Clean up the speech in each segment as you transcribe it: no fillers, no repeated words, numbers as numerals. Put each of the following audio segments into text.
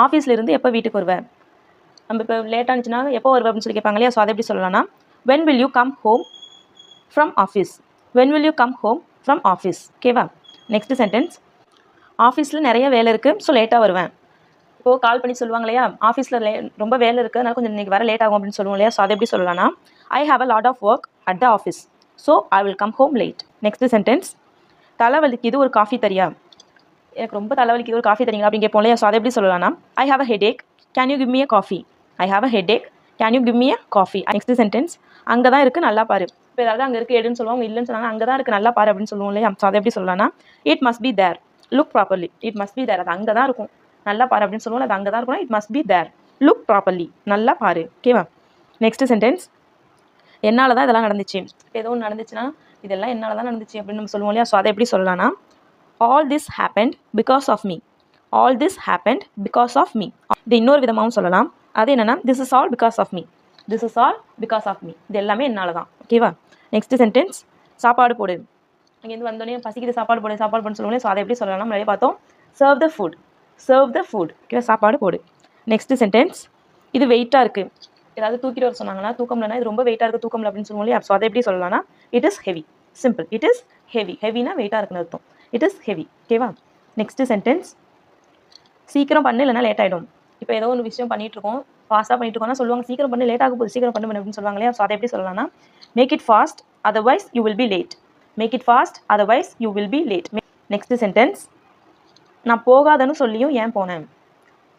ஆஃபீஸ்லேருந்து எப்போ வீட்டுக்கு வருவேன்? நம்ம இப்போ லேட் ஆனிச்சுன்னா எப்போ வருவேன் அப்படின்னு சொல்லி கேட்பாங்க இல்லையா? ஸோ அதை எப்படி சொல்லலாம்னா when will you come home from office? when will you come home from office? ஓகேவா? நெக்ஸ்ட் சென்டென்ஸ், ஆஃபீஸில் நிறைய வேலை இருக்குது ஸோ லேட்டாக வருவேன். இப்போது கால் பண்ணி சொல்லுவாங்க இல்லையா, ஆஃபீஸில் ரொம்ப வேலை இருக்குது அதனால் கொஞ்சம் இன்றைக்கி வர லேட் ஆகும் அப்படின்னு சொல்லுவோம் இல்லையா? ஸோ அதை எப்படி சொல்லலாம்னா I have a lot of work at the office so I will come home late. Next sentence, தலைவலிக்குது ஒரு காஃபி தரியா? எனக்கு ரொம்ப தலைவலிக்குது ஒரு காஃபி தரீங்களா அப்படின்னு கேட்போம் இல்லையா? ஸோ அதை எப்படி சொல்லலாம்னா I have a headache can you give me a coffee? I have a headache can you give me a coffee. Next sentence, அங்கே தான் இருக்குது நல்லா பாரு. இப்போ ஏதாவது அங்கே இருக்குது எடுன்னு சொல்லுவாங்க, இல்லைன்னு சொன்னாங்க அங்கே தான் இருக்குது நல்லா பாரு அப்படின்னு சொல்லுவோம் இல்லையா? ஸோ அதை எப்படி சொல்லலாம்னா it must be there look properly. It must be there, அது அங்கே தான் இருக்கும் நல்லா பாரு அப்படின்னு சொல்லுவோம், அது அங்கே தான் இருக்கும். It must be there look properly, நல்லா பாரு. ஓகேவா? நெக்ஸ்ட் சென்டென்ஸ், என்னால் தான் இதெல்லாம் நடந்துச்சு. இப்போ ஏதோ ஒன்று நடந்துச்சுன்னா இதெல்லாம் என்னால் தான் நடந்துச்சு அப்படின்னு நம்ம சொல்லுவோம் இல்லையா? ஸோ அதை எப்படி சொல்லலாம்னா all this happened because of me. All this happened because of me. இது இன்னொரு விதமாகவும் சொல்லலாம். அது என்னென்னா this is all because of me. This is all because of me. இது எல்லாமே என்னால் தான். ஓகேவா? நெக்ஸ்ட் சென்டென்ஸ், சாப்பாடு போடு. அங்கேருந்து வந்தோடனே பசிக்குது சாப்பாடு போடு சாப்பாடு போடுன்னு சொல்லுவோம். ஸோ அதை எப்படி சொல்லலாம்? நிறைய பார்த்தோம். Serve the food. Serve the food. ஓகேவா? சாப்பாடு போடு. நெக்ஸ்ட் சென்டென்ஸ், இது வெயிட்டாக இருக்குது. ஏதாவது தூக்கிட்டு வர சொன்னாங்கன்னா தூக்கம்லனா இது ரொம்ப வெயிட்டாக இருக்குது தூக்கம்ல அப்படின்னு சொல்லுவோம் இல்லையா? ஸோ அதை எப்படி சொல்லலாம்னா it is heavy. Simple. It is heavy. ஹெவினா வெயிட்டாக இருக்குன்னு அர்த்தம். It is heavy. ஓகேவா? நெக்ஸ்ட் சென்டென்ஸ், சீக்கிரம் பண்ணு இல்லைனா லேட் ஆகிடும். இப்போ ஏதோ ஒரு விஷயம் பண்ணிட்டு இருக்கோம், ஃபாஸ்ட்டாக பண்ணிட்டு இருக்கோம்னா சொல்லுவாங்க சீக்கிரம் பண்ணு லேட் ஆக போகுது சீக்கிரம் பண்ணு அப்படின்னு சொல்லுவாங்க இல்லையா? ஸோ அதை எப்படி சொல்லலாம்னா make it fast otherwise you will be late. Make it fast otherwise you will be late. Next sentence, நான் போகாதன்னு சொல்லியும் ஏன் போனேன்?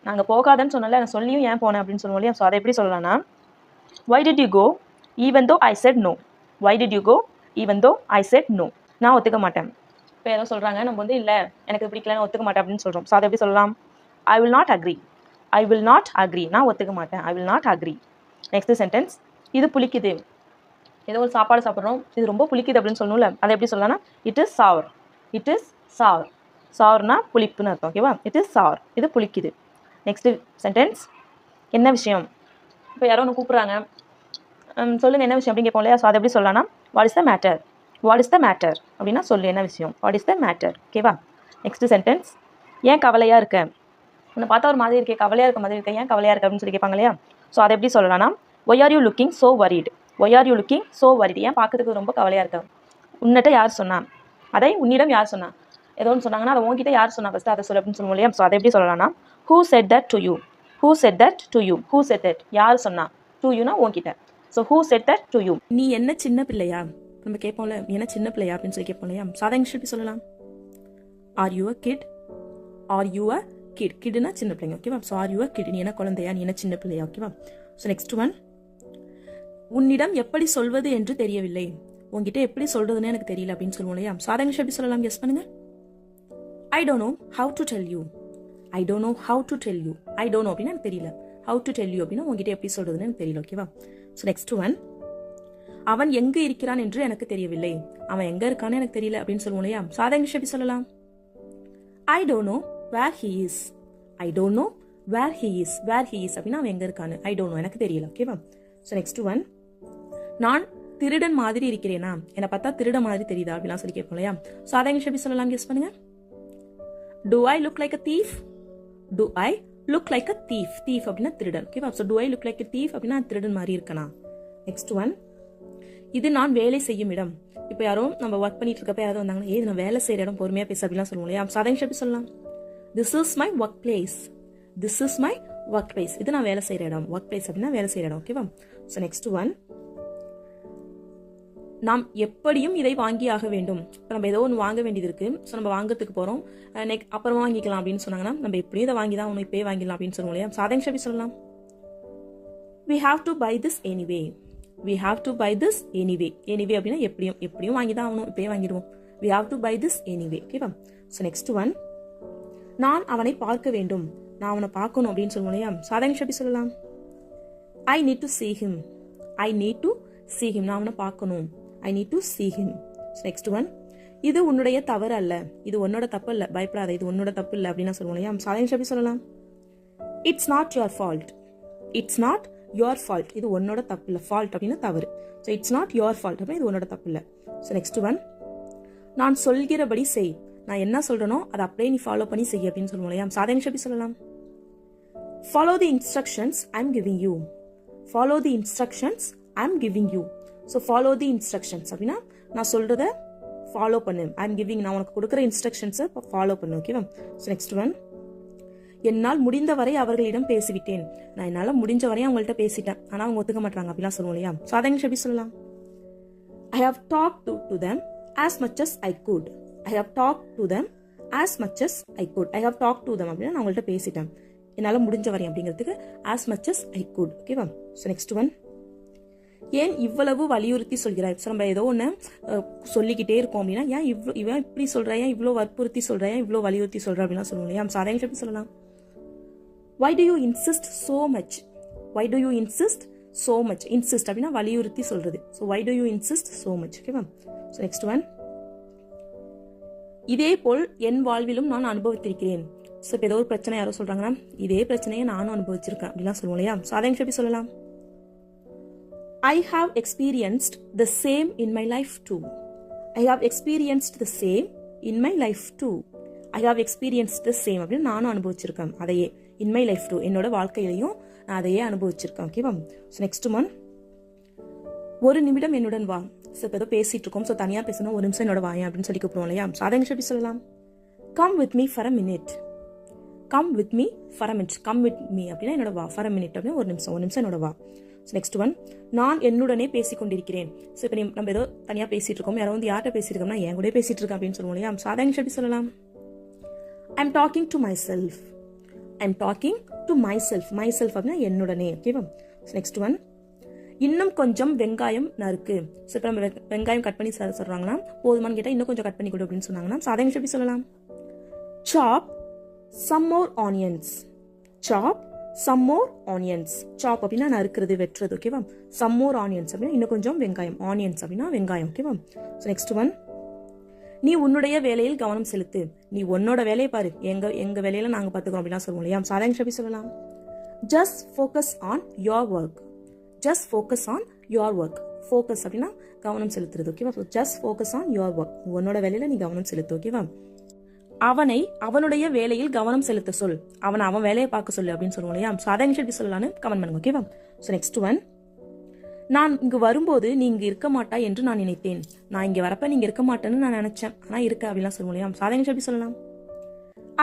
நாங்கள் போகாதன்னு சொன்னால நான் சொல்லியும் ஏன் போனேன் அப்படின்னு சொல்லுவோம் இல்லையா? ஸோ அதை எப்படி சொல்லலாம்னா why did you go even though I said no? why did you go even though I said no? நான் ஒத்துக்க மாட்டேன். இப்போ ஏதோ சொல்கிறாங்க நம்ம வந்து இல்லை எனக்கு பிடிக்கல நான் ஒத்துக்க மாட்டேன் அப்படின்னு சொல்கிறோம். ஸோ அதை எப்படி சொல்லலாம்? I will not agri. I will not agri. நான் ஒத்துக்க மாட்டேன். I will not agri. Next sentence, இது புளிக்குது. ஏதோ ஒரு சாப்பாடு சாப்பிட்றோம் இது ரொம்ப புளிக்குது அப்படின்னு சொல்லணும்ல, அதை எப்படி சொல்லலாம்னா it is sour. It is sour. சாவர்னா புளிப்புன்னு அர்த்தம். ஓகேவா? It is sour. இது புளிக்குது. நெக்ஸ்ட் சென்டென்ஸ், என்ன விஷயம்? இப்போ யாரோ ஒன்று கூப்பிட்றாங்க, சொல்லுங்கள் என்ன விஷயம் அப்படின்னு கேட்போம் இல்லையா? ஸோ அதை எப்படி சொல்லலாம்னா what is the matter. What is the matter அப்படின்னா சொல்லு என்ன விஷயம். What is the matter. ஓகேவா? நெக்ஸ்ட் சென்டென்ஸ், ஏன் கவலையாக இருக்க? உன்னை பார்த்தா ஒரு மாதிரி இருக்கே கவலையாக இருக்க மாதிரி இருக்கேன் ஏன் கவலையாக இருக்க அப்படின்னு சொல்லி கேட்பாங்க இல்லையா? ஸோ அதை எப்படி சொல்லலாம்னா why are you looking so worried. Why are you looking so worried. ஏன் பார்க்கறதுக்கு ரொம்ப கவலையாக இருக்க? உன்னிட்ட யார் சொன்னா? அதை உன்னிடம் யார் சொன்னா? ஏதோ ஒன்று சொன்னாங்கன்னா அதை உங்ககிட்ட யார் சொன்னா ஃபஸ்ட்டு அதை சொல்ல அப்படின்னு சொல்லுவோம் இல்லையா? ஸோ அதை எப்படி சொல்லலாம்னா who set that to you. Who set that to you. Who set that யார் சொன்னா? டு யூனா உங்ககிட்ட. So who set that to you. நீ என்ன சின்ன பிள்ளையா நம்ம கேட்போம்ல, நீ என்ன சின்ன பிள்ளையா அப்படின்னு சொல்லி கேட்போம் இல்லையா? ஸோ அதை இங்கிலீஷ் எப்படி சொல்லலாம்? Are you a kid. Are you a kid. கிட்னா சின்ன பிள்ளைங்க. ஓகேவா? So are you a kid. நீ என்ன குழந்தையா நீ என்ன சின்ன பிள்ளையா? ஓகேவா? ஸோ நெக்ஸ்ட் ஒன், உன்னிடம் எப்படி சொல்வது என்று தெரியவில்லை. உங்ககிட்ட எப்படி சொல்றதுன்னு எனக்கு தெரியல அப்படின்னு சொல்லுவோம் இல்லையா? ஸோ அதை இங்கிலீஷ் எப்படி சொல்லலாம்? கெஸ் பண்ணுங்க. ஐ don't know how to tell you. I don't know how to tell you. I don't no அப்படின்னா எனக்கு தெரியல. ஹவு டு டெல் யூ அப்படின்னா உங்ககிட்ட எப்படி சொல்றதுன்னு எனக்கு தெரியல. ஓகேவா? ஸோ நெக்ஸ்ட் ஒன், அவன் எங்கே இருக்கிறான் என்று எனக்கு தெரியவில்லை. அவன் எங்க இருக்கான்னு எனக்கு தெரியல அப்படின்னு சொல்லுவோம் இல்லையா? ஸோ அதை இங்கிலீஷ் எப்படி சொல்லலாம்? I don't know where he is. I don't know where he is. Where he is அப்படின்னா அவன் எங்க இருக்கான்னு ஐ டோன்ட் நோ எனக்கு தெரியல. ஓகேவா? ஸோ நெக்ஸ்ட் ஒன், நான் திருடன் மாதிரி இருக்கிறேனா? என்னை பார்த்தா திருட மாதிரி தெரியுதா அப்படிலாம் சொல்லி கேட்போம் இல்லையா? ஸோ அதை இங்கிலீஷ் எப்படி சொல்லலாம்? கெஸ் பண்ணுங்க. Do I look like a thief? Do I look like a thief? Thief அப்படின்னா திருடன். ஓகேவா? So do I look like a thief அப்படின்னா திருடன் மாதிரி இருக்கனா? நெக்ஸ்ட் ஒன், இது நான் வேலை செய்யும் இடம். இப்போ யாரோ நம்ம ஒர்க் பண்ணிட்டு இருக்கப்ப யாராவது வந்தாங்கன்னா ஏது நான் வேலை செய்யற இடம் பொறுமையா பேச அப்படிலாம் சொல்லுவோம் இல்லையா? ஸோ அதை எப்படி சொல்லலாம்? This is my workplace. This is my workplace. இது நான் வேலை செய்யற இடம். workplace அப்படின்னா வேலை செய்யற இடம். ஓகேவா? ஸோ நெக்ஸ்ட் ஒன், நாம் எப்படியும் இதை வாங்கி ஆக வேண்டும். இப்போ நம்ம ஏதோ ஒன்று வாங்க வேண்டியது இருக்கு. ஸோ நம்ம வாங்கறதுக்கு போறோம், அப்புறமா வாங்கிக்கலாம் அப்படின்னு சொன்னாங்கன்னா நம்ம எப்படியும் இதை வாங்கி தான் ஒன்று இப்பயே வாங்கிடலாம் அப்படின்னு சொல்லுவோம் இல்லையா? சாதனை எப்படி சொல்லலாம்? we have to buy this anyway. we have to buy this anyway. anyway அப்படின்னா எப்படியும் வாங்கி தான் ஆகணும், இப்பயே வாங்கிடுவோம். we have to buy this anyway. ஓகேவா? ஸோ நெக்ஸ்ட் ஒன், நான் அவனை பார்க்க வேண்டும். நான் அவனை பார்க்கணும் அப்படின்னு சொல்லுவோம் இல்லையா? சாதனை எப்படி சொல்லலாம்? I need to see him. I need to see him. நான் அவனை பார்க்கணும். I need to see him. Next one, இது உன்னுடைய தவறு அல்ல, இது உன்னோட தப்பு இல்ல, பயப்படாத, இது உன்னோட தப்பு இல்ல அப்படின்னு சொல்லுவோம் இல்லையா? சாதனை எப்படி சொல்லலாம்? It's not your fault. It's not your fault. இது உன்னோட தப்பு இல்ல. ஃபால்ட் அப்படின்னா தவறு. So it's not your fault அப்படின்னா இது உன்னோட தப்பு இல்ல. ஸோ நெக்ஸ்ட் ஒன், நான் சொல்கிறபடி செய். நான் என்ன சொல்றேனோ அதை அப்படியே நீ ஃபாலோ பண்ணி செய் அப்படின்னு சொல்லுவோம் இல்லையா? சாதனை எப்படி சொல்லலாம்? Follow the instructions I'm giving you. Follow the instructions I'm giving you. So follow the instructions அப்படின்னா நான் சொல்றத ஃபாலோ பண்ணு. I'm giving, நான் உனக்கு கொடுக்குற இன்ஸ்ட்ரக்ஷன்ஸை ஃபாலோ பண்ணு. ஓகேவா? ஸோ நெக்ஸ்ட் ஒன், என்னால் முடிந்தவரை அவர்களிடம் பேசிவிட்டேன். நான் என்னால் முடிஞ்ச வரையும் அவங்கள்ட்ட பேசிட்டேன், ஆனால் அவங்க ஒத்துக்க மாட்டாங்க அப்படிலாம் சொல்லுவோம் இல்லையா? ஸோ அதை எப்படி சொல்லலாம்? I have talked to them as much as I could. I have talked to them as much as I could. I have talked to them அப்படின்னா நான் அவங்கள்ட்ட பேசிட்டேன், என்னால் முடிஞ்ச வரையும் அப்படிங்கிறதுக்கு as much as I could. ஓகேவா? ஸோ நெக்ஸ்ட் ஒன், ஏன் இவ்வளவு வலியுறுத்தி சொல்கிறாய்? ஸோ நம்ம ஏதோ ஒன்று சொல்லிக்கிட்டே இருக்கோம் அப்படின்னா ஏன் இவன் இப்படி சொல்கிறா, ஏன் இவ்வளோ வற்புறுத்தி சொல்கிறா, ஏன் இவ்வளோ வலியுறுத்தி சொல்கிறா அப்படின்னா சொல்லுவோம் இல்லையா? ஸோ அதை எப்படி சொல்லலாம்? Why do you insist so much? Why do you insist so much? Insist அப்படின்னா வலியுறுத்தி சொல்றது. So why do you insist so much? ஓகேவா? ஸோ நெக்ஸ்ட் ஒன், இதே போல் என் வாழ்விலும் நான் அனுபவித்திருக்கிறேன். ஸோ இப்போ ஏதோ ஒரு பிரச்சனை யாரோ சொல்றாங்கன்னா இதே பிரச்சனையை நானும் அனுபவிச்சிருக்கேன் அப்படிலாம் சொல்லுவோம் இல்லையா? ஸோ அதை எப்படி சொல்லலாம்? I have experienced the same in my life too. I have experienced the same in my life too. I have experienced the same அப்படின்னு நானும் அனுபவிச்சிருக்கேன் அதையே. in my life too, என்னோட வாழ்க்கையிலையும் நான் அதையே அனுபவிச்சிருக்கேன். ஓகேவா? ஸோ நெக்ஸ்ட் ஒன், ஒரு நிமிடம் என்னுடன் வா. ஸோ இப்போ ஏதோ பேசிட்டு இருக்கோம், ஸோ தனியாக பேசணும், ஒரு நிமிஷம் என்னோட வாயன் அப்படின்னு சொல்லி கூப்பிடுவோம் இல்லையா? ஸோ அதை எப்படி சொல்லலாம்? Come with me for a minute. Come with me for a minute. Come with me அப்படின்னா என்னோட வா, for a minute அப்படின்னா ஒரு நிமிஷம் என்னோட வா. ஸோ நெக்ஸ்ட் ஒன், நான் என்னுடனே பேசிக்கொண்டிருக்கிறேன். ஸோ இப்போ நம்ம ஏதோ தனியாக பேசிட்டு இருக்கோம், யாரோ வந்து யார்கிட்ட பேசியிருக்கோம்னா என் கூட பேசிட்டு இருக்கேன் அப்படின்னு சொல்லுவோம் இல்லையா? ஸோ அதை எப்படி சொல்லலாம்? I'm talking to myself. I'm talking to myself. Myself அப்படின்னா என்னுடனே. ஓகேவா? ஸோ நெக்ஸ்ட் ஒன், இன்னும் கொஞ்சம் வெங்காயம் நறுக்கு. ஸோ இப்போ நம்ம வெங்காயம் கட் பண்ணி சொல்றாங்கன்னா போதுமான்னு கேட்டால் இன்னும் கொஞ்சம் கட் பண்ணி கொடு அப்படின்னு சொன்னாங்கன்னா ஸோ அதை எப்படி சொல்லலாம்? Chop some more onions. Chop some more onions. Chop அப்படின்னா நறுக்கிறது, வெட்டுறது. ஓகேவா? some more onions அப்படின்னா இன்னும் கொஞ்சம் வெங்காயம். onions அப்படின்னா வெங்காயம். ஓகேவா? ஸோ நெக்ஸ்ட் ஒன், நீ உன்னுடைய வேலையில் கவனம் செலுத்து. நீ உன்னோட வேலையை பாரு, எங்க வேலையில நாங்க பாத்துக்கிறோம் அப்படின்னா சொல்லுவோம் இல்லையா? ஸோ அதை எப்படி சொல்லலாம்? Just focus on your work. Just focus on your work. Focus அப்படின்னா கவனம் செலுத்துறது. ஓகேவா? just focus on your work. உன்னோட வேலையில நீ கவனம் செலுத்து. ஓகேவா? அவனை அவனுடைய வேலையில் கவனம் செலுத்த சொல். அவன் வேலையை பார்க்க சொல்லு அப்படின்னு சொல்லுவோம் இல்லையா? ஸோ அதை எப்படி சொல்லலாம்னு கமெண்ட் பண்ணுங்க. ஓகேவா? ஸோ நெக்ஸ்ட் ஒன், நான் இங்கு வரும்போது நீ இங்கு இருக்க மாட்டாய் என்று நான் நினைத்தேன். நான் இங்க வரப்ப நீங்க இருக்க மாட்டேன்னு நான் நினைச்சேன், ஆனா இருக்க அப்படிலாம் சொல்லுவோம் இல்லையா? ஸோ அதை எப்படி சொல்லலாம்?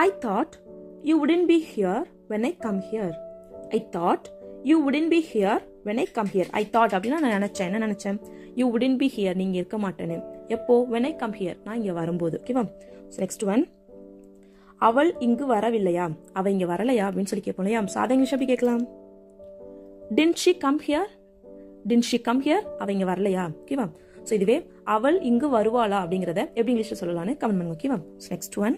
I thought you wouldn't be here when I come here. I thought you wouldn't be here when I come here. I thought அப்படின்னா நான் நினைச்சேன், என்ன நினைச்சேன்? You wouldn't be here, நீங்க இருக்க மாட்டேன்னு. எப்போ? when I come here, நான் இங்க வரும்போது. ஓகேவா? ஸோ நெக்ஸ்ட் ஒன், அவள் இங்கு வரவில்லையா, அவ இங்க வரலையா அப்படின்னு சொல்லி கேட்போம் இல்லையா? ஸோ அதை இங்கிலீஷ் எப்படி கேட்கலாம்? Didn't she come here? Didn't she come here? அவ இங்க வரலையா? ஓகேவா? ஸோ இதுவே அவள் இங்கு வருவாளா அப்படிங்கிறத எப்படி இங்கிலீஷ்ல சொல்லலாம்னு கமெண்ட் பண்ணுங்க. ஓகேவா? நெக்ஸ்ட் ஒன்,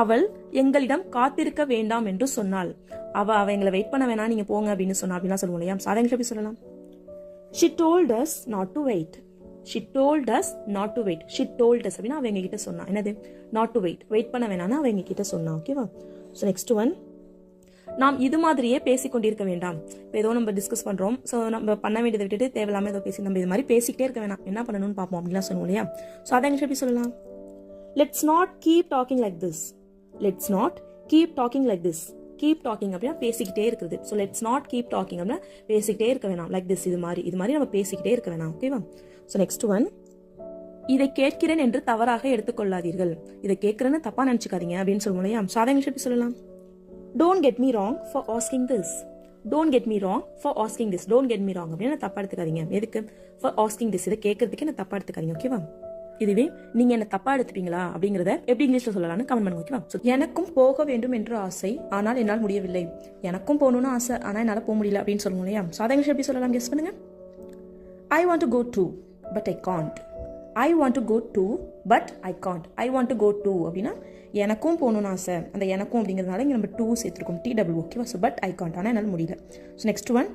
அவள் எங்களிடம் காத்திருக்க வேண்டாம் என்று சொன்னாள். அவ எங்களை வெயிட் பண்ண வேணாம், நீங்க போங்க அப்படின்னு சொன்னா அப்படின்னா சொல்லுவோம் இல்லையா? ஸோ அதை எப்படி சொல்லலாம்? She told us not to wait. She told us not to wait. She told us அப்படின்னா அவ எங்க கிட்ட சொன்னா. என்னது? not to wait. வெயிட் பண்ண வேணாம்னு அவ எங்க கிட்ட சொன்னா. ஓகேவா? ஸோ நெக்ஸ்ட் ஒன், நாம் இது மாதிரியே பேசிக்கொண்டிருக்க வேண்டாம். இப்போ ஏதோ நம்ம டிஸ்கஸ் பண்றோம், ஸோ நம்ம பண்ண வேண்டியதை விட்டுட்டு தேவையில்லாம ஏதோ பேசி நம்ம இது மாதிரி பேசிக்கிட்டே இருக்க வேணாம், என்ன பண்ணணும்னு பார்ப்போம் அப்படின்லாம் சொல்லுவோம் இல்லையா? ஸோ அதை எப்படி சொல்லலாம்? Let's not keep talking like this. Let's not keep talking like this. Keep talking அப்படின்னா பேசிக்கிட்டே இருக்குது. So let's not keep talking அப்படின்னா பேசிக்கிட்டே இருக்க வேணாம். like this, இது மாதிரி நம்ம பேசிக்கிட்டே இருக்க வேணாம். ஓகேவா? ஸோ நெக்ஸ்ட் ஒன், இதை கேட்கிறேன் என்று தவறாக எடுத்துக்கொள்ளாதீர்கள். இதை கேட்கிறேன்னு தப்பா நினைச்சுக்காதீங்க அப்படின்னு சொல்லுவோம் இல்லையா? ஸோ அதை எப்படி சொல்லலாம்? Don't get me wrong for asking this. Don't get me wrong for asking this. Don't get me wrong அப்படின்னு தப்பா எடுத்துக்காதீங்க. எதுக்கு? for asking this, இதை கேட்கறதுக்கு என்ன தப்பா எடுத்துக்காதீங்க. ஓகேவா? இதுவே நீங்க என்ன தப்பா எடுத்துப்பீங்களா அப்படிங்கறத எப்படி இங்கிலீஷ்ல சொல்லலாம்னு கமெண்ட் பண்ணுங்க. ஓகேவா? எனக்கும் போக வேண்டும் என்று ஆசை, ஆனால் என்னால் முடியவில்லை. எனக்கும் போகணும்னு ஆசை, ஆனா என்னால போக முடியல அப்படின்னு சொல்லுவோம் இல்லையா? ஸோ அதை இங்கிலீஷ் எப்படி சொல்லலாம்? கெஸ் பண்ணுங்க. I want to go to but I can't. I want to go to but I can't. I want to go to அப்படின்னா எனக்கும் போகணும்னு ஆசை, அந்த எனக்கும் அப்படிங்கிறதுனால இங்கே நம்ம டூ சேர்த்துருக்கோம், TW. ஓகேவா? ஸோ பட் ஐ காண்ட், ஆனால் என்னால் முடியல. ஸோ நெக்ஸ்ட் ஒன்,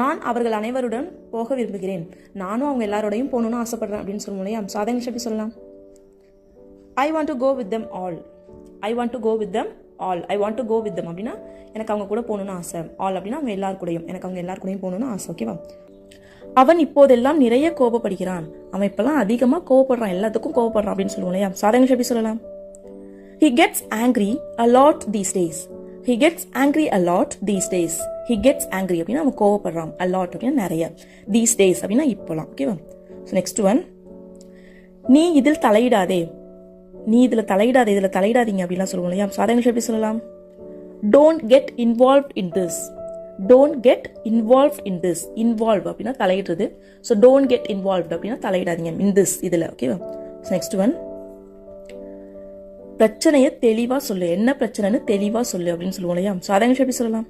நான் அவர்கள் அனைவருடன் போக விரும்புகிறேன். நானும் அவங்க எல்லாரோடையும் போகணும்னு ஆசைப்படுறேன் அப்படின்னு சொல்லுவோம் இல்லையா? ஸோ அதை எப்படி சொல்லலாம்? I want to go with them all. I want to go with them all. I want to go with them அப்படின்னா எனக்கு அவங்க கூட போகணும்னு ஆசை. ஆல் அப்படின்னா அவங்க எல்லாரு கூடயும், எனக்கு அவங்க எல்லாரு கூடயும் போகணும்னு ஆசை. ஓகேவா? அவன் இப்போதெல்லாம் நிறைய கோபப்படுகிறான். அவன் இப்பெல்லாம் அதிகமாக கோவப்படுறான், எல்லாத்துக்கும் கோவப்படுறான் அப்படின்னு சொல்லுவோம் இல்லையா? ஸோ அதை எப்படி சொல்லலாம்? He gets angry a lot these days. he gets angry a lot these days. he gets angry அப்படின்னா அவன் கோவப்படுறான், a lot அப்படின்னா நிறைய, these days அப்படின்னா இப்போலாம். ஓகேவா? ஸோ நெக்ஸ்ட் ஒன், நீ இதில் தலையிடாதே. நீ இதில் தலையிடாதே, இதில் தலையிடாதீங்க அப்படின்லாம் சொல்லுவோம் இல்லையா? ஸோ அதை எப்படி சொல்லலாம்? Don't get involved in this. Don't get involved in this. Involve அப்படின்னா தலையிடுறது. ஸோ டோன்ட் கெட் இன்வால்வ்ட் அப்படின்னா தலையிடாதீங்க இன் திஸ், இதில். ஓகேவா? ஸோ நெக்ஸ்ட் ஒன், பிரச்சனையை தெளிவா சொல்லு. என்ன பிரச்சனைன்னு தெளிவா சொல்லு அப்படின்னு சொல்லுவோம் இல்லையா? ஸோ அதை எப்படி சொல்லலாம்?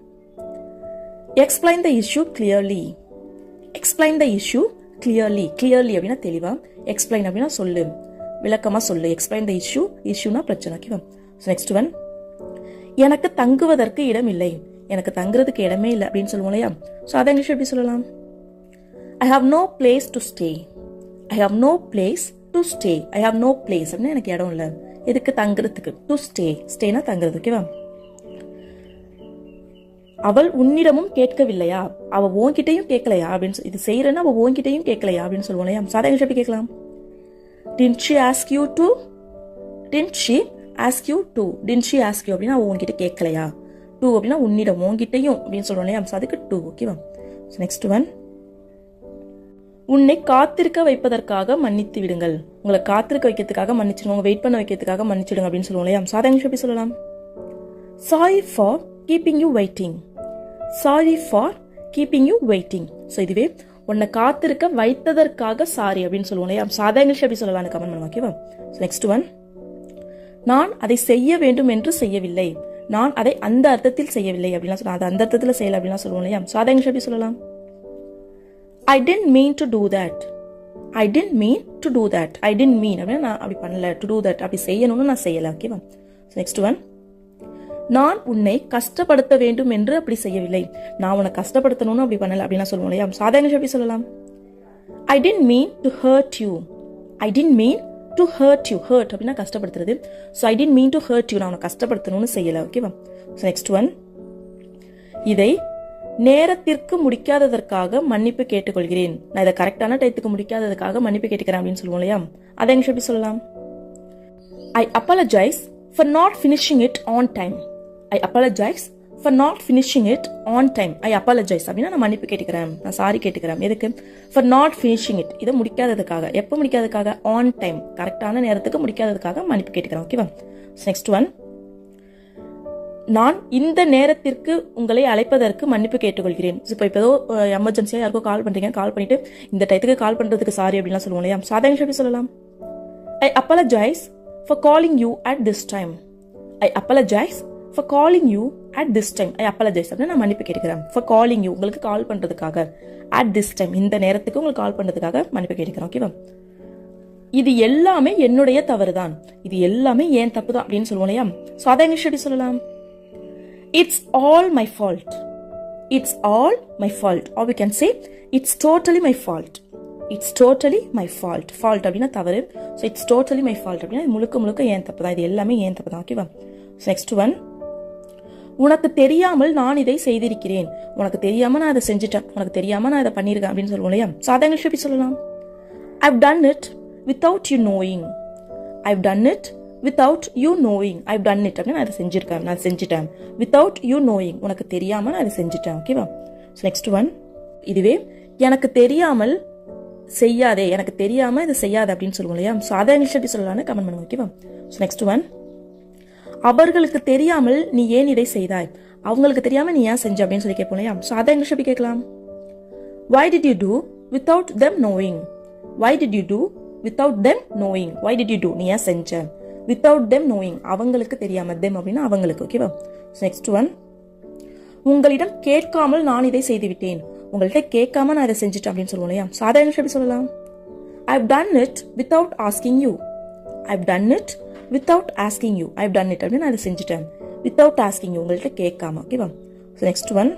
Explain the issue clearly. Explain the issue clearly. Clearly அப்படின்னா தெளிவா, எக்ஸ்பிளைன் அப்படின்னா சொல்லு, விளக்கமா சொல்லு. எக்ஸ்பிளைன் த இஷ்யூ, இஷ்யூனா பிரச்சனை. ஓகேவா? ஸோ நெக்ஸ்ட் ஒன், எனக்கு தங்குவதற்கு இடம் இல்லை. எனக்கு தங்குறதுக்கு இடமே இல்லை அப்படின்னு சொல்லுவோம் இல்லையா? ஸோ அதை எப்படி சொல்லலாம்? I have no place to stay. I have no place to stay. I have no place அப்படின்னா எனக்கு இடம் இல்லை, எதுக்கு தங்குறதுக்கு. டு ஸ்டே, ஸ்டேனா தங்குறது. ஓகேவா? அவள் உன்னிடமும் கேட்கவில்லையா? அவ உன்கிட்டையும் கேட்கலையா அப்படின்னு இது செய்யறேன்னா அவ உன்கிட்டையும் கேட்கலையா அப்படின்னு சொல்லுவோம் இல்லையா? சாதா எப்படி கேட்கலாம்? Didn't she ask you to? Didn't she ask you to? Didn't she ask you அப்படின்னா அவ உன்கிட்ட கேட்கலையா? டு அப்படின்னா உன்னிடம், உன்கிட்டையும் அப்படின்னு சொல்றோம் இல்லையா? அதுக்கு டு. ஓகேவா? நெக்ஸ்ட் ஒன், உன்னை காத்திருக்க வைப்பதற்காக மன்னித்து விடுங்கள். உங்களை காத்திருக்க வைக்கிறதுக்காக மன்னிச்சிடுங்க, உங்க வெயிட் பண்ண வைக்கிறதுக்காக மன்னிச்சிடுங்க அப்படின்னு சொல்லுவோம் இல்லையா? சாதா எப்படி சொல்லலாம்? Sorry for keeping you waiting. Sorry for keeping you waiting. So இதுவே உன்னை காத்திருக்க வைத்ததற்காக சாரி அப்படின்னு சொல்லுவோம் இல்லையா? சாதா இங்கிலீஷ் எப்படி சொல்லலாம்னு கமெண்ட் பண்ணுவோம். ஓகேவா? நெக்ஸ்ட் ஒன், நான் அதை செய்ய வேண்டும் என்று செய்யவில்லை. நான் அதை அந்த அர்த்தத்தில் செய்யவில்லை அப்படின்னா சொல்லுவோம், அதை அந்த அர்த்தத்தில் செய்யல அப்படின்னா சொல்லுவோம் இல்லையா? சாதா இங்கிலீஷ் எப்படி சொல்லலாம்? I didn't mean to do that. I didn't mean to do that. I didn't mean அப்படின்னா நான் அப்படி பண்ணல, to do that அப்படி செய்யணும்னு நான் செய்யல. ஓகேவா? நெக்ஸ்ட் ஒன், நான் உன்னை கஷ்டப்படுத்த வேண்டும் என்று அப்படி செய்யவில்லை. நான் உன்னை கஷ்டப்படுத்தணும்னு அப்படி பண்ணல அப்படின்னா சொல்லுவோம் இல்லையா? சாதாரண எப்படி சொல்லலாம்? I didn't mean to hurt you. I didn't mean to hurt you. hurt அப்படின்னா கஷ்டப்படுத்துறது. So I didn't mean to hurt you. நான் உன்னை கஷ்டப்படுத்தணும்னு செய்யல. ஓகேவா? நெக்ஸ்ட் ஒன், இதை நேரத்திற்கு முடிக்காததற்காக மன்னிப்பு கேட்டுக்கொள்கிறேன். நான் இதை கரெக்டான டயத்துக்கு முடிக்காததுக்காக மன்னிப்பு கேட்டுக்கிறேன் அப்படின்னு சொல்லுவோம் இல்லையா? அதை எங்க எப்படி சொல்லலாம்? I apologise for not finishing it on time. I apologise for not finishing it on time. I apologise அப்படின்னா நான் மன்னிப்பு கேட்டுக்கிறேன், நான் சாரி கேட்டுக்கிறேன். எதுக்கு? ஃபார் நாட் ஃபினிஷிங் இட், இதை முடிக்காததுக்காக. எப்போ முடிக்காததுக்காக? ஆன் டைம், கரெக்டான நேரத்துக்கு முடிக்காததுக்காக மன்னிப்பு கேட்டுக்கிறேன். ஓகேவா? நெக்ஸ்ட் ஒன், நான் இந்த நேரத்திற்கு உங்களை அழைப்பதற்கு மன்னிப்பு கேட்டுக்கொள்கிறேன். இப்போ ஏதோ எமர்ஜென்சியா யாருக்கோ கால் பண்றீங்க, கால் பண்ணிட்டு இந்த டயத்துக்கு கால் பண்றதுக்கு சாரி அப்படின்லாம் சொல்லுவோம் இல்லையா? சாதாரண எப்படி சொல்லலாம்? I apologise for calling you at this time. I apologise for calling you at this time. I apologise அப்படின்னு நான் மன்னிப்பு கேட்டுக்கிறேன். ஃபார் காலிங் யூ, உங்களுக்கு கால் பண்றதுக்காக. அட் திஸ் டைம், இந்த நேரத்துக்கு உங்களுக்கு கால் பண்றதுக்காக மன்னிப்பு கேட்டுக்கிறேன். ஓகேவா? இது எல்லாமே என்னுடைய தவறு தான், இது எல்லாமே ஏன் தப்பு தான் அப்படின்னு சொல்லுவோம் இல்லையா? ஸோ அதை இங்கிலீஷ் எப்படி சொல்லலாம்? It's all my fault. It's all my fault. Or we can say, it's totally my fault. It's totally my fault. Fault அப்படின்னா தவறு. So it's totally my fault அப்படின்னா முழுக்க முழுக்க ஏன் தப்பு தான், இது எல்லாமே ஏன் தப்பு தான். ஓகேவா? நெக்ஸ்ட் ஒன், உனக்கு தெரியாமல் நான் இதை செய்திருக்கிறேன். உனக்கு தெரியாம நான் அதை செஞ்சுட்டேன், உனக்கு தெரியாம நான் இதை பண்ணியிருக்கேன் அப்படின்னு சொல்லுவோம் இல்லையா? சாதாரண எப்படி சொல்லலாம்? I've done it without you knowing. I've done it without you knowing. I've done it அப்படின்னு நான் அதை செஞ்சிருக்கேன், நான் செஞ்சுட்டேன். without you knowing, உனக்கு தெரியாம நான் அதை செஞ்சுட்டேன். ஓகேவா? நெக்ஸ்ட் ஒன், இதுவே எனக்கு தெரியாமல் செய்யாதே, எனக்கு தெரியாம இதை செய்யாதே அப்படின்னு சொல்லுவோம் இல்லையா? ஸோ அதை இங்கிலீஷ் எப்படி சொல்லலாம்னு கமெண்ட் பண்ணுங்க. ஓகேவா? நெக்ஸ்ட் ஒன், அவர்களுக்கு தெரியாமல் நீ ஏன் இதை செய்தாய். அவங்களுக்கு தெரியாம நீ ஏன் செஞ்ச அப்படின்னு சொல்லி கேட்போம் இல்லையா? ஸோ அதை இங்கிலீஷ் எப்படி கேட்கலாம்? why did you do without them knowing. why did you do without them knowing. why did you do, நீ ஏன் செஞ்ச. without them knowing, அவங்களுக்கு தெரியாம. them அப்படின்னா அவங்களுக்கு. ஓகேவா? நெக்ஸ்ட் ஒன், உங்களிடம் கேட்காமல் நான் இதை செய்து விட்டேன். உங்கள்கிட்ட கேட்காம நான் இதை செஞ்சுட்டேன் அப்படின்னு சொல்லுவோம் இல்லையா? சாதாரண எப்படி சொல்லலாம்? I've done it without asking you. I've done it without asking you. I've done it அப்படின்னு நான் இதை செஞ்சுட்டேன். without asking you, உங்கள்கிட்ட கேட்காம. ஓகேவா? நெக்ஸ்ட் ஒன்,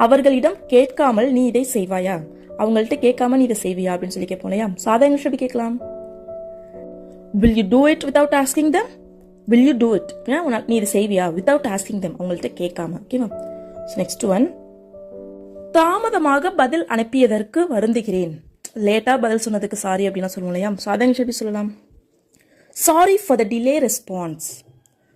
அவர்களிடம் கேட்காமல் நீ இதை செய்வாயா. அவங்கள்ட்ட கேட்காம நீ இதை செய்வியா அப்படின்னு சொல்லி கேட்போம் இல்லையா? சாதாரண எப்படி கேட்கலாம்? Will you do it without asking them? Will you do it? நீ இதை செய்வியா without asking them, அவங்கள்ட்ட கேட்காம. ஓகேவா? நெக்ஸ்ட் ஒன், தாமதமாக பதில் அனுப்பியதற்கு வருந்துகிறேன். லேட்டா பதில் சொன்னதுக்கு சாரி அப்படின்னா சொல்லுவோம் இல்லையா? சாதாரண எப்படி சொல்லலாம்? Sorry for the delay response.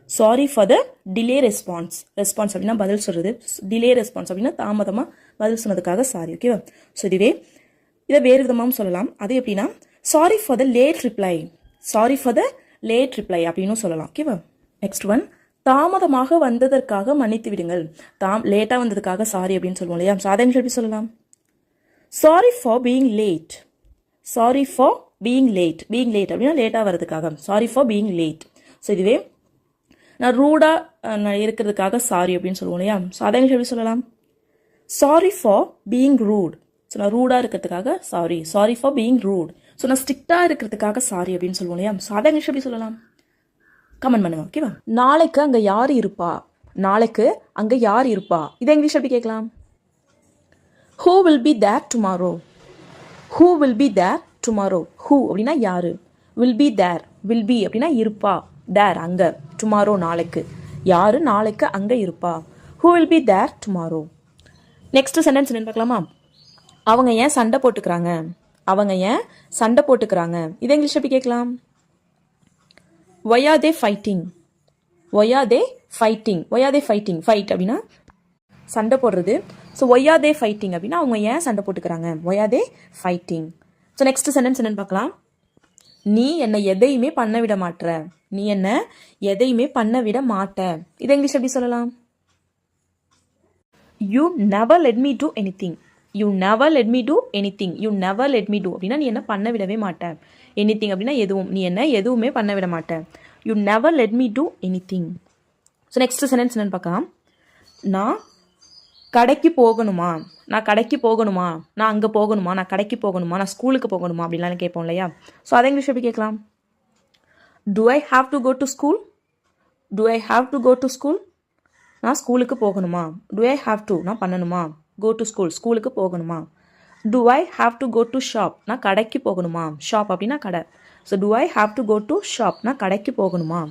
Sorry for the delay response. Response அப்படின்னா பதில் சொல்கிறது. டிலே ரெஸ்பான்ஸ் அப்படின்னா தாமதமாக பதில் சொன்னதுக்காக சாரி. ஓகேவா? ஸோ இதுவே இதை வேறு விதமாகவும் சொல்லலாம். அது எப்படின்னா sorry for the late reply. Sorry for the late reply அப்படின்னு சொல்லலாம். ஓகேவா? நெக்ஸ்ட் ஒன், தாமதமாக வந்ததற்காக மன்னித்து விடுங்கள். லேட்டாக வந்ததுக்காக சாரி அப்படின்னு சொல்லுவோம் இல்லையா? ஸோ அதை எப்படி சொல்லலாம்? Sorry for being late. Sorry for being late. Being late அப்படின்னா லேட்டாக வர்றதுக்காக. Sorry for being late. So இதுவே நான் ரூடாக இருக்கிறதுக்காக சாரி அப்படின்னு சொல்லுவோம் இல்லையா? ஸோ அதை எப்படி சொல்லலாம்? Sorry for being rude. So நான் ரூடாக இருக்கிறதுக்காக sorry. Sorry for being rude. So நான் ஸ்ட்ரிக்டாக இருக்கிறதுக்காக சாரி அப்படின்னு சொல்லுவோம் இல்லையா? ஸோ அதை எப்படி சொல்லலாம்? கமெண்ட் பண்ணுங்க. ஓகேவா? நாளைக்கு அங்கே யார் இருப்பா. நாளைக்கு அங்கே யார் இருப்பா. இதை இங்கிலீஷ் எப்படி கேட்கலாம்? Who will be there tomorrow. Who will be there tomorrow. Who அப்படின்னா யாரு. Will be there. Will be அப்படின்னா இருப்பா. தேர் அங்கே. டுமாரோ நாளைக்கு. யாரு நாளைக்கு அங்கே இருப்பா. Who will be there tomorrow. Next sentence என்னன்னு பார்க்கலாமா? அவங்க ஏன் சண்டை போட்டுக்கிறாங்க. அவங்க ஏன் சண்டை போட்டுக்கிறாங்க. இதை இங்கிலீஷ் எப்படி கேட்கலாம்? why are they fighting. why are they fighting. why are they fighting. Fight அப்படின்னா சண்டை போடுறது. So why are they fighting அப்படின்னா அவங்க ஏன் சண்டை போட்டுக்கிறாங்க. why are they fighting. So next sentence என்னன்னு பார்க்கலாம். நீ என்னை எதையுமே பண்ண விட மாட்ட. நீ என்ன எதையுமே பண்ண விட மாட்ட. இதை இங்கிலீஷ் எப்படி சொல்லலாம்? You never let me do anything. You never let me do anything. You never let me do அப்படின்னா நீ என்ன பண்ண விடவே மாட்ட. எனிதிங் அப்படின்னா எதுவும். நீ என்ன எதுவுமே பண்ண விட மாட்ட. You never let me do anything. So next sentence என்னன்னு பார்க்கலாம். நான் கடைக்கு போகணுமா. நான் கடைக்கு போகணுமா. நான் அங்கே போகணுமா. நான் கடைக்கு போகணுமா. நான் ஸ்கூலுக்கு போகணுமா அப்படின்லாம் கேட்போம் இல்லையா? ஸோ அதை இங்கிலீஷ் எப்படி கேட்கலாம்? Do I have to go to school. Do I have to go to school. நான் ஸ்கூலுக்கு போகணுமா. டு ஐ ஹாவ் டு நான் பண்ணணுமா. கோ டு ஸ்கூல் ஸ்கூலுக்கு போகணுமா. Do I have to go to shop. நான் கடைக்கு போகணுமா. ஷாப் அப்படின்னா கடை. So do I have to go to shop. நான் கடைக்கு போகணுமா.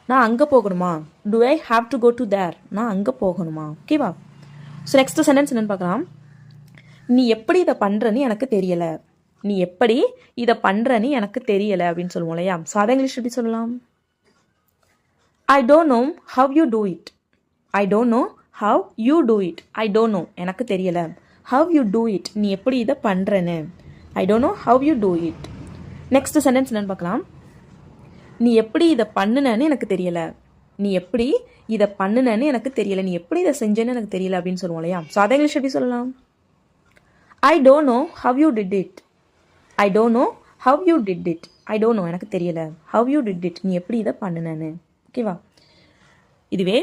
நான் அங்கே போகணுமா. Do I have to go to there. நான் அங்கே போகணுமா. ஓகேவா? ஸோ நெக்ஸ்ட் சென்டென்ஸ் என்னன்னு பார்க்கலாம். நீ எப்படி இதை பண்ணுறன்னு எனக்கு தெரியலை. நீ எப்படி இதை பண்ணுறன்னு எனக்கு தெரியலை அப்படின்னு சொல்லுவோம் இல்லையா? ஸோ அதை இங்கிலீஷ் எப்படி சொல்லலாம்? I don't know how you do it. I don't know how you do it. I don't know எனக்கு தெரியலை. ஹவ் யூ டூ இட் நீ எப்படி இதை பண்ணுறன்னு. I don't know how you do it. Next sentence என்னன்னு பார்க்கலாம். நீ எப்படி இதை பண்ணுனன்னு எனக்கு தெரியலை. நீ எப்படி இதை பண்ணுனன்னு எனக்கு தெரியலை. நீ எப்படி இதை செஞ்சேன்னு எனக்கு தெரியல அப்படின்னு சொல்லுவோம் இல்லையா? ஸோ அதை இங்கிலீஷ் எப்படி சொல்லலாம்? I don't know how you did it. I don't know how you did it. I don't know எனக்கு தெரியலை. ஹவ் யூ டிட் இட் நீ எப்படி இதை பண்ணுனன்னு. ஓகேவா? இதுவே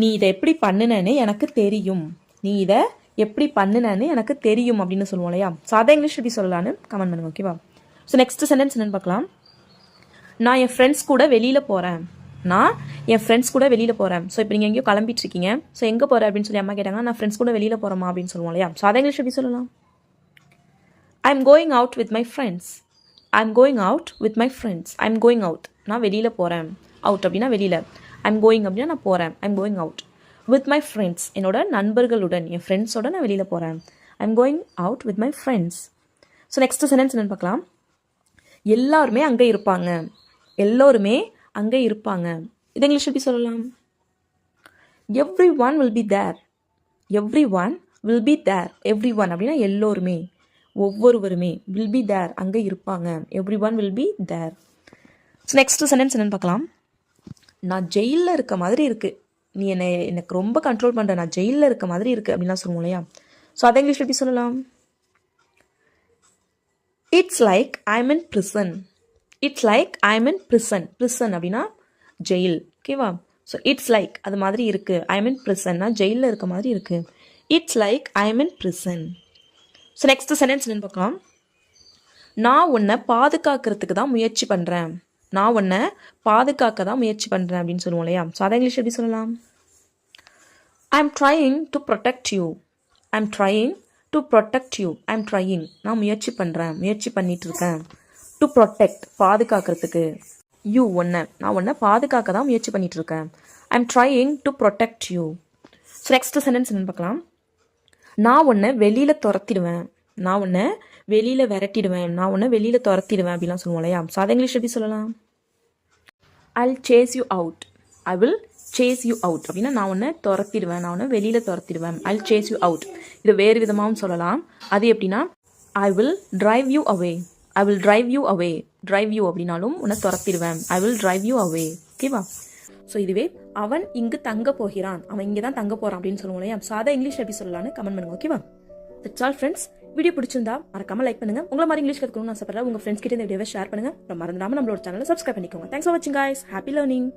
நீ இதை எப்படி பண்ணுனன்னு எனக்கு தெரியும். நீ இதை எப்படி பண்ணுனன்னு எனக்கு தெரியும் அப்படின்னு சொல்லுவோம் இல்லையா? ஸோ அதை இங்கிலீஷ் எப்படி சொல்லலான்னு கமெண்ட் பண்ணுங்க. ஓகேவா? ஸோ நெக்ஸ்ட் சென்டென்ஸ் என்னன்னு பார்க்கலாம். நான் என் ஃப்ரெண்ட்ஸ் கூட வெளியில் போகிறேன். நான் என் ஃப்ரெண்ட்ஸ் கூட வெளியில் போகிறேன். ஸோ இப்போ நீங்கள் எங்கேயோ கிளம்பிட்டு இருக்கீங்க. ஸோ எங்கே போகிற அப்படின்னு சொல்லி அம்மா கேட்டாங்கன்னா நான் ஃப்ரெண்ட்ஸ் கூட வெளியில் போகிறோமா அப்படின்னு சொல்லுவோம் இல்லையா? ஸோ அதை இங்கிலீஷ் எப்படி சொல்லலாம்? I am going out with my friends. I am going out with my friends. I am going out நான் வெளியில் போகிறேன். அவுட் அப்படின்னா வெளியில். ஐ எம் கோயிங் அப்படின்னா நான் போகிறேன். I am going out with my friends என்னோட நண்பர்களுடன் என் ஃப்ரெண்ட்ஸோட நான் வெளியில் போகிறேன். I am going out with my friends. So next sentence என்னன்னு பார்க்கலாம். எல்லாருமே அங்கே இருப்பாங்க. எல்லோருமே அங்கே இருப்பாங்க. இது இங்கிலீஷ் எப்படி சொல்லலாம்? Everyone will be there. Everyone will be there. Everyone அப்படின்னா எல்லோருமே ஒவ்வொருவருமே. வில் பி தேர் அங்கே இருப்பாங்க. Everyone will be there. So next sentence என்னன்னு பார்க்கலாம். நான் ஜெயிலில் இருக்க மாதிரி இருக்குது. நீ எனக்கு ரொம்ப கண்ட்ரோல் பண்ணுற. நான் ஜெயிலில் இருக்க மாதிரி இருக்குது அப்படின்லாம் சொல்லுவோம் இல்லையா? ஸோ அதை இங்கிலீஷ் எப்படி சொல்லலாம்? It's like I am in prison. It's like I am in prison. Prison அப்படின்னா ஜெயில். ஓகேவா? ஸோ இட்ஸ் லைக் அது மாதிரி இருக்குது. ஐ எம் இன் பிரிசன்னா ஜெயிலில் இருக்க மாதிரி இருக்குது. It's like I am in prison. So next sentence என்னன்னு பார்க்கலாம். நான் உன்னை பாதுகாக்கிறதுக்கு தான் முயற்சி பண்ணுறேன். நான் உன்னை பாதுகாக்க தான் முயற்சி பண்ணுறேன் அப்படின்னு சொல்லுவோம் இல்லையா? ஸோ அதை இங்கிலீஷ் எப்படி சொல்லலாம்? I am trying to protect you. I am trying to protect you. I am trying நான் முயற்சி பண்ணுறேன். முயற்சி பண்ணிட்டு இருக்கேன். டு ப்ரொடெக்ட் பாதுகாக்கிறதுக்கு. யூ ஒன்றை நான் ஒன்றை பாதுகாக்க தான் முயற்சி பண்ணிட்டு இருக்கேன். ஐ am trying to protect you. So next sentence என்னன்னு பார்க்கலாம். நான் உன்னை வெளியில் துரத்திடுவேன். நான் உன்னை வெளியில் விரட்டிடுவேன். நான் உன்னை வெளியில் துரத்திடுவேன் அப்படிலாம் சொல்லுவோம் இல்லையா? ஸோ அதை இங்கிலீஷ் எப்படி சொல்லலாம்? I will chase you out. I will chase you out அப்படின்னா நான் உன்னை துரத்திடுவேன், நான் உன்னை வெளியில் துரத்திடுவேன். I will chase you out. இது வேறு விதமாகவும் சொல்லலாம். அது எப்படின்னா I will drive you away. I will drive you away. Drive you அப்படின்னாலும் உன்னை துரத்திடுவேன். I will drive you away. ஓகேவா? ஸோ இதுவே அவன் இங்கு தங்க போகிறான், அவன் இங்கே தான் தங்க போகிறான் அப்படின்னு சொல்லுவோம் இல்லையா? ஸோ அதை இங்கிலீஷ் எப்படி சொல்லலாம்னு கமெண்ட் பண்ணுங்க. ஓகேவா? That's all friends. வீடியோ பிடிச்சிருந்தா மறக்காம லைக் பண்ணுங்க. உங்களை மாதிரி இங்கிலீஷ் கற்றுக்கணும்னு ஆசைப்படுற உங்க ஃப்ரெண்ட்ஸ் கிட்ட இந்த வீடியோவை ஷேர் பண்ணுங்க. மறந்துடாம நம்மளோட சேனலை சப்ஸ்கிரைப் பண்ணிக்கோங்க. தேங்க்ஸ் ஃபார் வாட்சிங் गाइस. Happy learning.